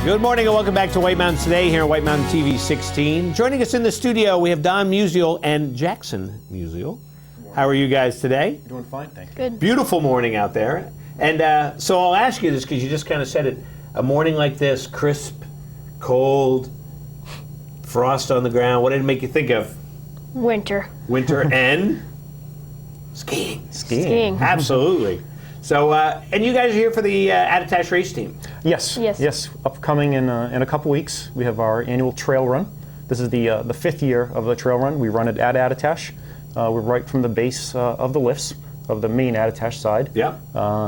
Good morning and welcome back to White Mountains Today here on White Mountain TV 16. Joining us in the studio, we have Don Musial and Jackson Musial. How are you guys today? Doing fine, thank you. Good. Beautiful morning out there. And so I'll ask you this because you just kind of said it. A morning like this, crisp, cold, frost on the ground. What did it make you think of? Winter. Winter and skiing. Skiing. Absolutely. So, and you guys are here for the Attitash Race Team. Yes. Upcoming in a couple weeks, we have our annual trail run. This is the fifth year of the trail run. We run it at Attitash. We're right from the base of the lifts of the main Attitash side. Yeah.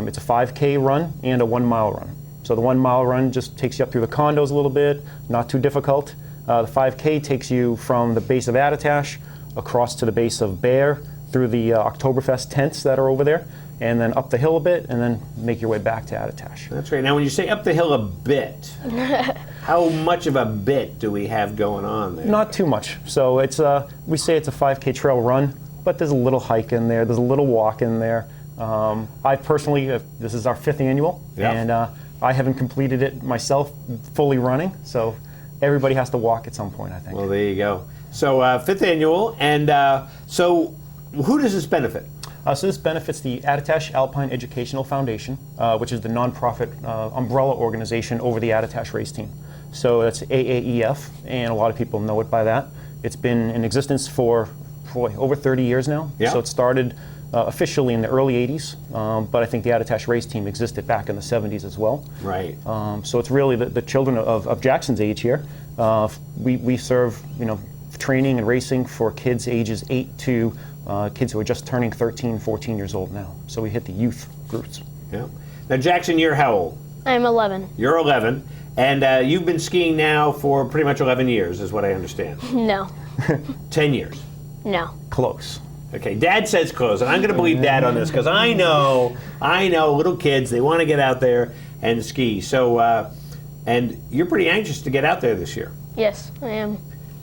It's a 5K run and a 1 mile run. So the 1 mile run just takes you up through the condos a little bit, not too difficult. The 5K takes you from the base of Attitash across to the base of Bear through the Oktoberfest tents that are over there, and then up the hill a bit, and then make your way back to Attitash. That's right. Now, when you say up the hill a bit, how much of a bit do we have going on there? Not too much. So it's we say it's a 5K trail run, but there's a little hike in there. There's a little walk in there. I personally, this is our 5th annual, and I haven't completed it myself fully running, so everybody has to walk at some point, I think. Well, there you go. So 5th annual, and so who does this benefit? So this benefits the Attitash Alpine Educational Foundation, which is the nonprofit umbrella organization over the Attitash Race Team. So that's AAEF, and a lot of people know it by that. It's been in existence for over 30 years now. Yeah. So it started officially in the early 80s, but I think the Attitash Race Team existed back in the 70s as well. Right. So it's really the children of Jackson's age here. We serve, training and racing for kids ages 8 to kids who are just turning 13, 14 years old now. So we hit the youth groups. Yeah. Now, Jackson, you're how old? I'm 11. You're 11, and you've been skiing now for pretty much 11 years, is what I understand. No. 10 years. No. Close. Okay, Dad says close, and I'm going to believe Dad on this because I know little kids, they want to get out there and ski. So, and you're pretty anxious to get out there this year. Yes, I am.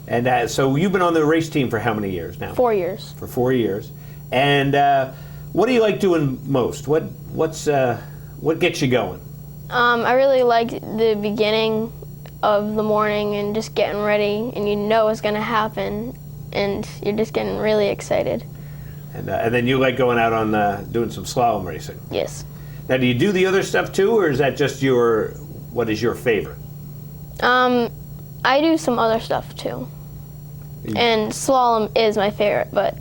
And so you've been on the race team for how many years now? 4 years. For 4 years. And what do you like doing most? What gets you going? I really like the beginning of the morning and just getting ready, and you know what's going to happen, and you're just getting really excited. And then you like going out on doing some slalom racing. Yes. Now, do you do the other stuff too, or is that just what is your favorite? I do some other stuff too. And slalom is my favorite, but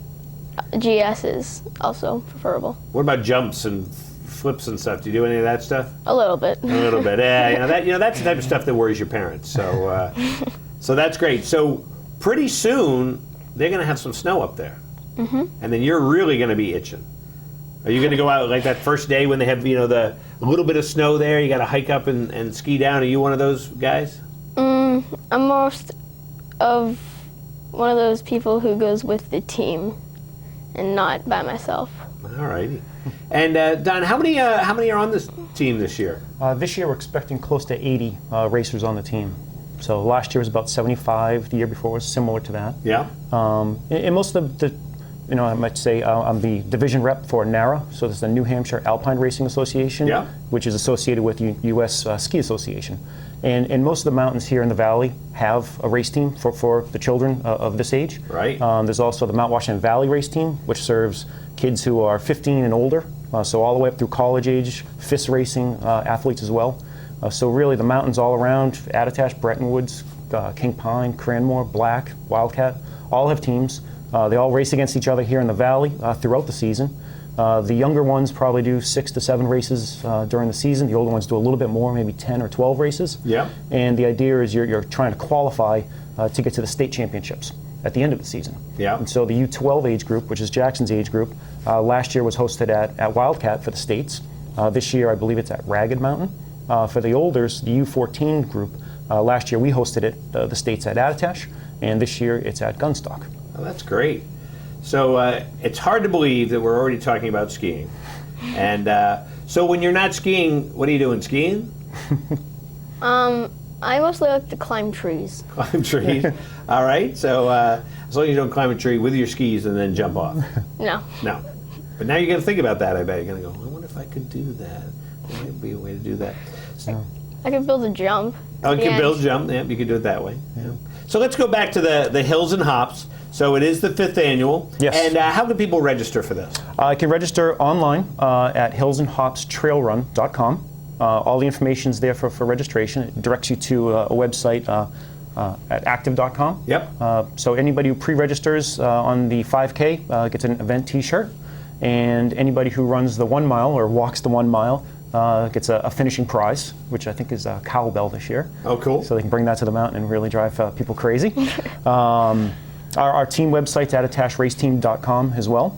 GS is also preferable. What about jumps and flips and stuff? Do you do any of that stuff? A little bit. A little bit. Yeah, that's the type of stuff that worries your parents. So, so that's great. So pretty soon they're going to have some snow up there, and then you're really going to be itching. Are you going to go out like that first day when they have the little bit of snow there? You got to hike up and ski down. Are you one of those guys? I'm most of one of those people who goes with the team and not by myself. All righty. And Don, how many are on this team this year? This year we're expecting close to 80 racers on the team. So last year was about 75. The year before was similar to that. Yeah. And most of the I might say I'm the division rep for NARA, so this is the New Hampshire Alpine Racing Association, which is associated with U.S. Ski Association. And most of the mountains here in the valley have a race team for the children of this age. Right. There's also the Mount Washington Valley Race Team, which serves kids who are 15 and older, so all the way up through college age, FIS racing athletes as well. So really the mountains all around, Attitash, Bretton Woods, King Pine, Cranmore, Black, Wildcat, all have teams. They all race against each other here in the valley throughout the season. The younger ones probably do 6 to 7 races during the season. The older ones do a little bit more, maybe 10 or 12 races. Yeah. And the idea is you're trying to qualify to get to the state championships at the end of the season. Yeah. And so the U12 age group, which is Jackson's age group, last year was hosted at Wildcat for the states. This year I believe it's at Ragged Mountain. For the olders, the U14 group, last year we hosted it, the states at Attitash, and this year it's at Gunstock. Oh, that's great. So it's hard to believe that we're already talking about skiing. And so when you're not skiing, what are you doing, skiing? I mostly like to climb trees. Climb trees. All right. So as long as you don't climb a tree with your skis and then jump off. No. No. But now you're going to think about that, I bet. You're going to go, I wonder if I could do that. There might be a way to do that. I could build a jump. Oh, you the can end. build jump. Yeah, you can do it that way. Yeah. So let's go back to the Hills and Hops. So it is the 5th annual. Yes. And how can people register for this? You can register online at hillsandhopstrailrun.com. All the information is there for registration. It directs you to a website at active.com. Yep. So anybody who pre-registers on the 5K gets an event T-shirt, and anybody who runs the 1 mile or walks the 1 mile gets a finishing prize, which I think is a cowbell this year. Oh, cool. So they can bring that to the mountain and really drive people crazy. Our team website's attitashraceteam.com as well.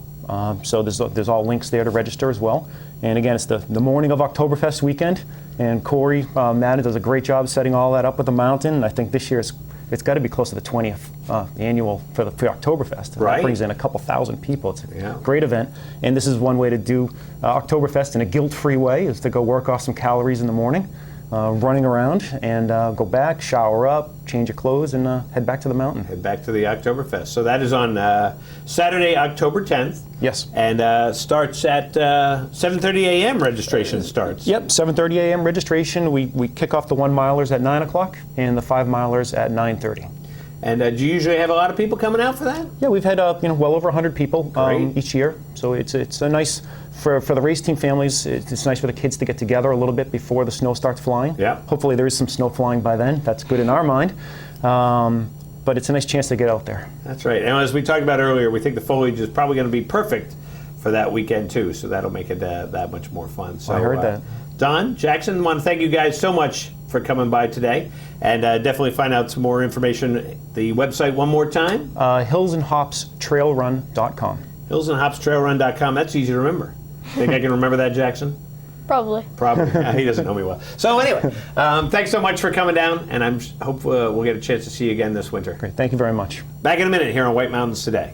So there's all links there to register as well. And again, it's the morning of Oktoberfest weekend, and Corey Madden does a great job setting all that up with the mountain. And I think this year it's got to be close to the 20th annual for Oktoberfest. Right. That brings in a couple thousand people. It's a Yeah. great event. And this is one way to do Oktoberfest in a guilt-free way, is to go work off some calories in the morning, running around, and go back, shower up, change your clothes, and head back to the mountain. Head back to the Oktoberfest. So that is on Saturday, October 10th. Yes. And starts at 7:30 a.m. registration starts. Yep, 7:30 a.m. registration. We kick off the 1 milers at 9 o'clock and the 5 milers at 9:30. And do you usually have a lot of people coming out for that? Yeah, we've had well over 100 people Great. each year. So it's a nice for the race team families. It's nice for the kids to get together a little bit before the snow starts flying. Yeah. Hopefully there is some snow flying by then. That's good in our mind. But it's a nice chance to get out there. That's right. And as we talked about earlier, we think the foliage is probably going to be perfect for that weekend too. So that'll make it that much more fun. So I heard that. Don, Jackson, want to thank you guys so much for coming by today, and definitely find out some more information. The website one more time. Hillsandhopstrailrun.com. Hillsandhopstrailrun.com. That's easy to remember. Think I can remember that, Jackson? Probably. Probably. He doesn't know me well. So anyway, thanks so much for coming down, and I hope we'll get a chance to see you again this winter. Great. Thank you very much. Back in a minute here on White Mountains Today.